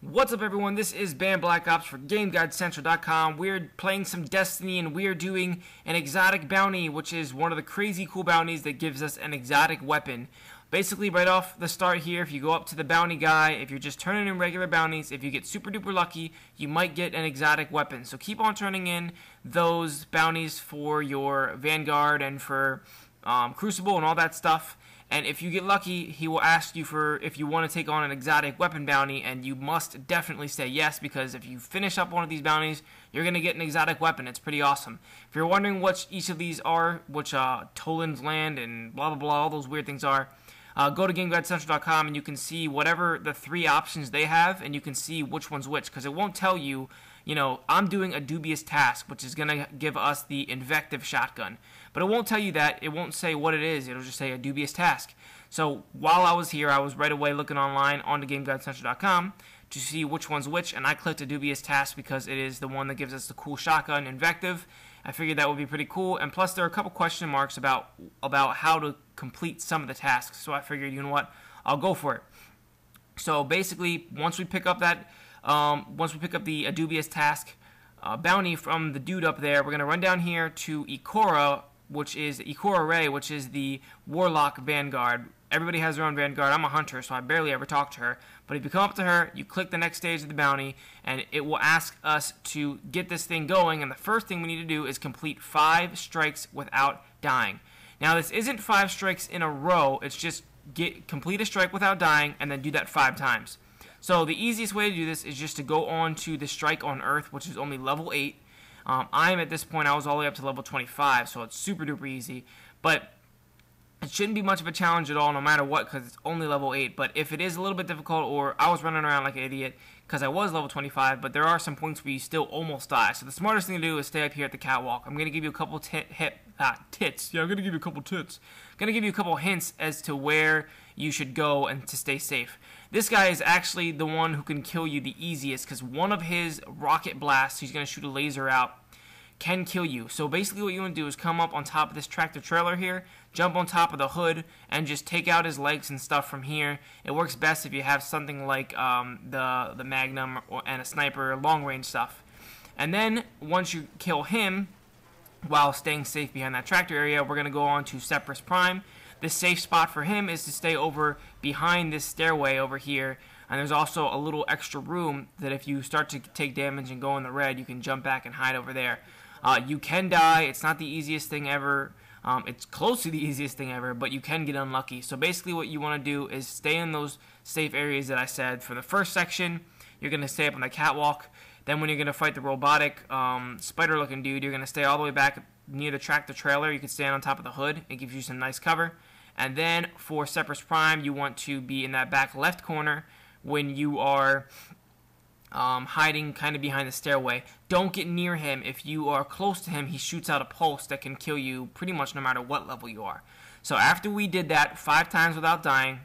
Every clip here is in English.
What's up, everyone? This is Bam Black Ops for GameGuideCentral.com. We're playing some Destiny, and we're doing an exotic bounty, which is one of the crazy cool bounties that gives us an exotic weapon. Basically, right off the start here, if you go up to the bounty guy, if you're just turning in regular bounties, if you get super duper lucky, you might get an exotic weapon. So keep on turning in those bounties for your Vanguard and for Crucible and all that stuff. And if you get lucky, he will ask you for if you want to take on an exotic weapon bounty, and you must definitely say yes, because if you finish up one of these bounties, you're going to get an exotic weapon. It's pretty awesome. If you're wondering what each of these are, which Toland's Land and blah blah blah, all those weird things are, go to GameGuideCentral.com and you can see whatever the three options they have, and you can see which one's which, because it won't tell you, I'm doing a Dubious task, which is going to give us the Invective shotgun. But it won't tell you that. It won't say what it is. It'll just say a Dubious task. So while I was here, I was right away looking online onto GameGuideCentral.com to see which one's which, and I clicked a Dubious task because it is the one that gives us the cool shotgun Invective. I figured that would be pretty cool, and plus there are a couple question marks about how to complete some of the tasks, so I figured, you know what, I'll go for it. So basically, once we pick up the Dubious task bounty from the dude up there, we're going to run down here to Ikora, which is Ray, which is the Warlock Vanguard. Everybody has their own Vanguard. I'm a hunter, so I barely ever talk to her. But if you come up to her, you click the next stage of the bounty, and it will ask us to get this thing going. And the first thing we need to do is complete 5 strikes without dying. Now, this isn't 5 strikes in a row. It's just complete a strike without dying, and then do that 5 times. So the easiest way to do this is just to go on to the strike on Earth, which is only level 8. I'm at this point, I was all the way up to level 25, so it's super duper easy. But it shouldn't be much of a challenge at all, no matter what, because it's only level 8. But if it is a little bit difficult, or I was running around like an idiot because I was level 25, but there are some points where you still almost die. So the smartest thing to do is stay up here at the catwalk. I'm going to give you a couple tits. Yeah, I'm going to give you a couple tits. I'm going to give you a couple hints as to where you should go and to stay safe. This guy is actually the one who can kill you the easiest, because one of his rocket blasts, he's going to shoot a laser out, can kill you. So basically what you want to do is come up on top of this tractor trailer here, jump on top of the hood, and just take out his legs and stuff from here. It works best if you have something like the Magnum and a sniper, long range stuff. And then once you kill him, while staying safe behind that tractor area, we're going to go on to Separus Prime. The safe spot for him is to stay over behind this stairway over here. And there's also a little extra room that if you start to take damage and go in the red, you can jump back and hide over there. You can die. It's not the easiest thing ever. It's close to the easiest thing ever, but you can get unlucky. So basically what you want to do is stay in those safe areas that I said. For the first section, you're going to stay up on the catwalk. Then when you're going to fight the robotic spider-looking dude, you're going to stay all the way back near the tractor trailer. You can stand on top of the hood. It gives you some nice cover. And then for Separus Prime, you want to be in that back left corner when you are hiding kind of behind the stairway. Don't get near him. If you are close to him, he shoots out a pulse that can kill you pretty much no matter what level you are. So after we did that 5 times without dying,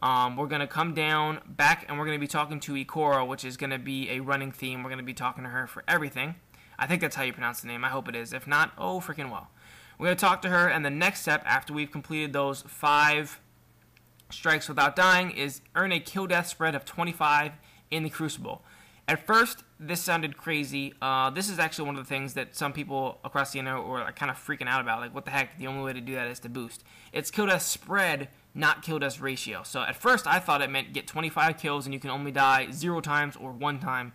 we're going to come down back, and we're going to be talking to Ikora, which is going to be a running theme. We're going to be talking to her for everything. I think that's how you pronounce the name. I hope it is. If not, oh freaking well. We're going to talk to her, and the next step after we've completed those 5 strikes without dying is earn a kill death spread of 25 in the Crucible. At first, this sounded crazy. This is actually one of the things that some people across the internet were kind of freaking out about. Like, what the heck? The only way to do that is to boost. It's kill death spread, not kill death ratio. So at first, I thought it meant get 25 kills and you can only die 0 times or 1 time.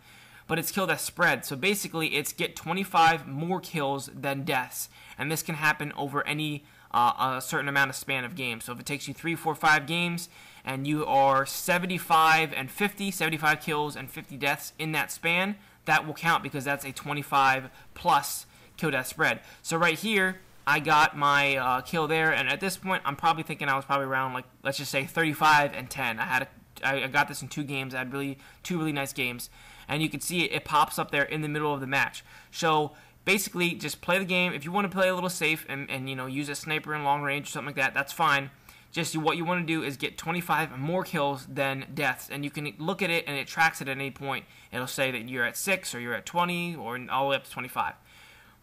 But it's kill death spread. So basically, it's get 25 more kills than deaths. And this can happen over any a certain amount of span of games. So if it takes you 3, 4, 5 games, and you are 75 and 50, 75 kills and 50 deaths in that span, that will count because that's a 25 plus kill death spread. So right here, I got my kill there, and at this point, I'm probably thinking I was probably around, like, let's just say 35 and 10. I got this in 2 games. I had 2 really nice games, and you can see it pops up there in the middle of the match. So basically, just play the game. If you want to play a little safe and use a sniper in long range or something like that, that's fine. Just what you want to do is get 25 more kills than deaths, and you can look at it and it tracks it at any point. It'll say that you're at 6 or you're at 20 or all the way up to 25.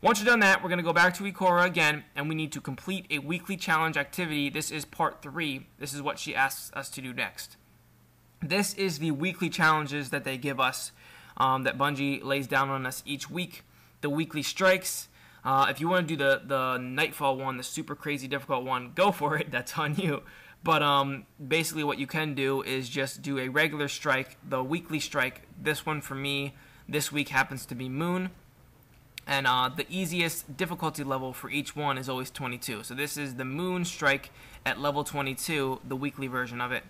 Once you're done that, we're going to go back to Ikora again, and we need to complete a weekly challenge activity. This is part 3. This is what she asks us to do next. This is the weekly challenges that they give us, that Bungie lays down on us each week. The weekly strikes. If you want to do the Nightfall one, the super crazy difficult one, go for it. That's on you. But basically what you can do is just do a regular strike, the weekly strike. This one for me this week happens to be Moon. And the easiest difficulty level for each one is always 22. So this is the Moon strike at level 22, the weekly version of it.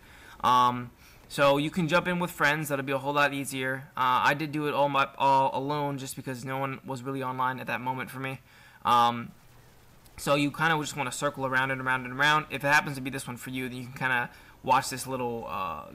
So you can jump in with friends. That'll be a whole lot easier. I did do it all alone just because no one was really online at that moment for me. So you kind of just want to circle around and around and around. If it happens to be this one for you, then you can kind of watch this little,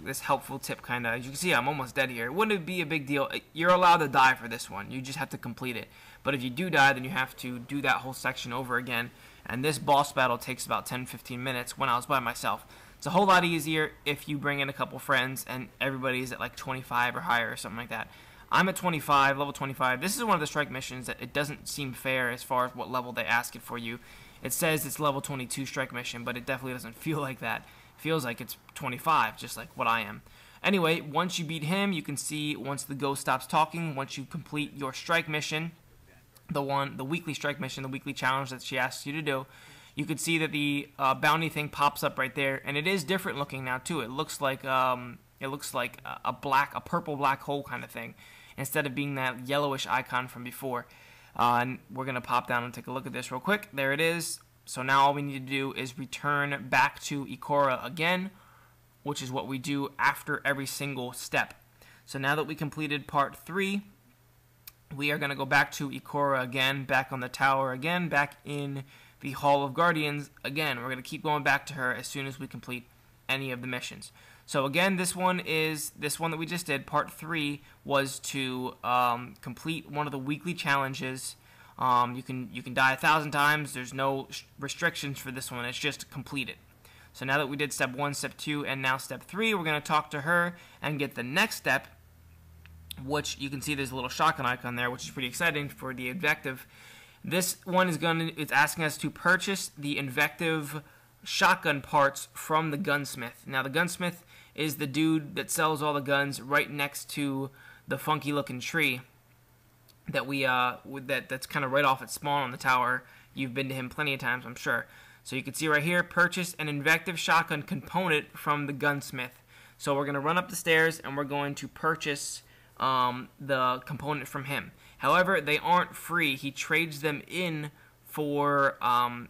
this helpful tip kind of. As you can see, I'm almost dead here. It wouldn't be a big deal. You're allowed to die for this one. You just have to complete it. But if you do die, then you have to do that whole section over again. And this boss battle takes about 10-15 minutes when I was by myself. It's a whole lot easier if you bring in a couple friends and everybody's at like 25 or higher or something like that. I'm at 25, level 25. This is one of the strike missions that it doesn't seem fair as far as what level they ask it for you. It says it's level 22 strike mission, but it definitely doesn't feel like that. It feels like it's 25, just like what I am. Anyway, once you beat him, you can see once the ghost stops talking, once you complete your strike mission, the weekly strike mission, the weekly challenge that she asks you to do, you can see that the bounty thing pops up right there, and it is different looking now too. It looks like a purple black hole kind of thing, instead of being that yellowish icon from before. And we're gonna pop down and take a look at this real quick. There it is. So now all we need to do is return back to Ikora again, which is what we do after every single step. So now that we completed part 3, we are going to go back to Ikora again, back on the tower again, back in the Hall of Guardians again. We're going to keep going back to her as soon as we complete any of the missions. So again, this one that we just did, part 3, was to complete one of the weekly challenges. You can die 1,000 times. There's no restrictions for this one. It's just complete it. So now that we did step 1, step 2, and now step 3, we're going to talk to her and get the next step, which you can see there's a little shotgun icon there, which is pretty exciting for the Invective. This one it's asking us to purchase the Invective shotgun parts from the gunsmith. Now the gunsmith is the dude that sells all the guns right next to the funky looking tree that that's kind of right off its spawn on the tower. You've been to him plenty of times, I'm sure. So you can see right here, purchase an Invective shotgun component from the gunsmith. So we're going to run up the stairs and we're going to purchase the component from him. However, they aren't free. He trades them in for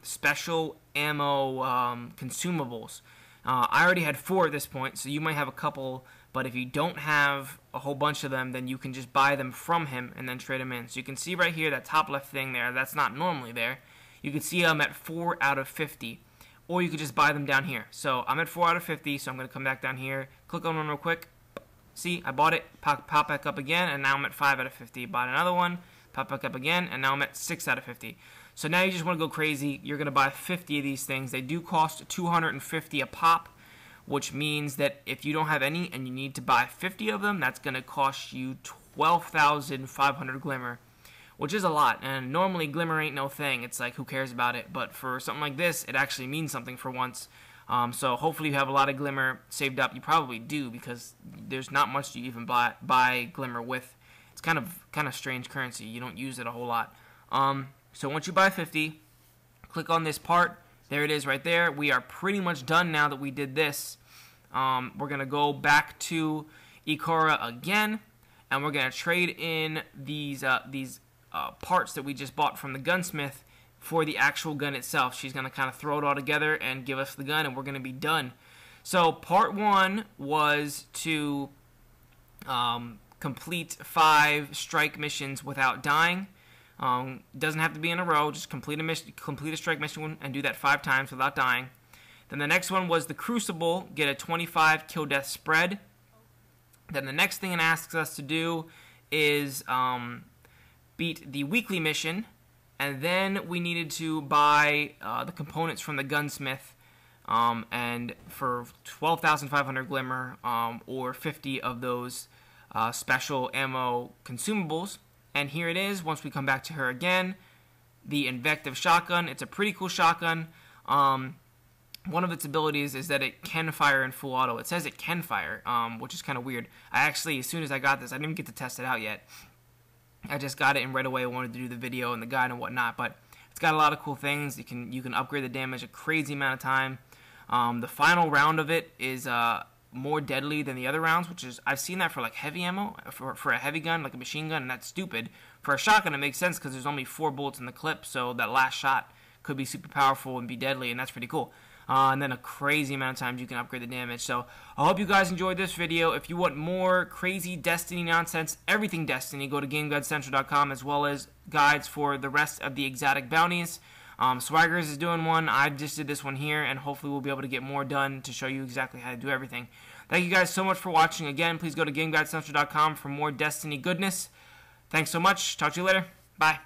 special ammo consumables. I already had 4 at this point, so you might have a couple, but if you don't have a whole bunch of them, then you can just buy them from him and then trade them in. So you can see right here, that top left thing there, that's not normally there. You can see I'm at 4 out of 50, or you could just buy them down here. So I'm at 4 out of 50, so I'm going to come back down here, click on one real quick. See, I bought it, pop back up again, and now I'm at 5 out of 50. Bought another one, pop back up again, and now I'm at 6 out of 50. So now you just want to go crazy. You're going to buy 50 of these things. They do cost 250 a pop, which means that if you don't have any and you need to buy 50 of them, that's going to cost you 12,500 glimmer, which is a lot. And normally glimmer ain't no thing. It's like, who cares about it? But for something like this, it actually means something for once. So hopefully you have a lot of glimmer saved up. You probably do, because there's not much to even buy glimmer with. It's kind of strange currency. You don't use it a whole lot. So once you buy 50, click on this part. There it is right there. We are pretty much done now that we did this. We're going to go back to Ikora again, and we're going to trade in these parts that we just bought from the gunsmith for the actual gun itself. She's going to kind of throw it all together and give us the gun, and we're going to be done. So part 1 was to complete 5 strike missions without dying. Doesn't have to be in a row. Just complete a strike mission and do that 5 times without dying. Then the next one was the Crucible. Get a 25 kill death spread. Then the next thing it asks us to do is beat the weekly mission. And then we needed to buy the components from the gunsmith, and for 12,500 glimmer, or 50 of those special ammo consumables. And here it is, once we come back to her again, the Invective shotgun. It's a pretty cool shotgun. one of its abilities is that it can fire in full auto. It says it can fire, which is kind of weird. I actually, as soon as I got this, I didn't get to test it out yet. I just got it, and right away I wanted to do the video and the guide and whatnot. But it's got a lot of cool things. You can upgrade the damage a crazy amount of time. The final round of it is more deadly than the other rounds, which is, I've seen that for like heavy ammo, for a heavy gun, like a machine gun, and that's stupid. For a shotgun, it makes sense because there's only 4 bullets in the clip, so that last shot could be super powerful and be deadly, and that's pretty cool. And then a crazy amount of times you can upgrade the damage. So I hope you guys enjoyed this video. If you want more crazy Destiny nonsense, everything Destiny, go to GameGuideCentral.com, as well as guides for the rest of the exotic bounties. Swaggers is doing one. I just did this one here, and hopefully we'll be able to get more done to show you exactly how to do everything. Thank you guys so much for watching. Again, please go to GameGuideCentral.com for more Destiny goodness. Thanks so much. Talk to you later. Bye.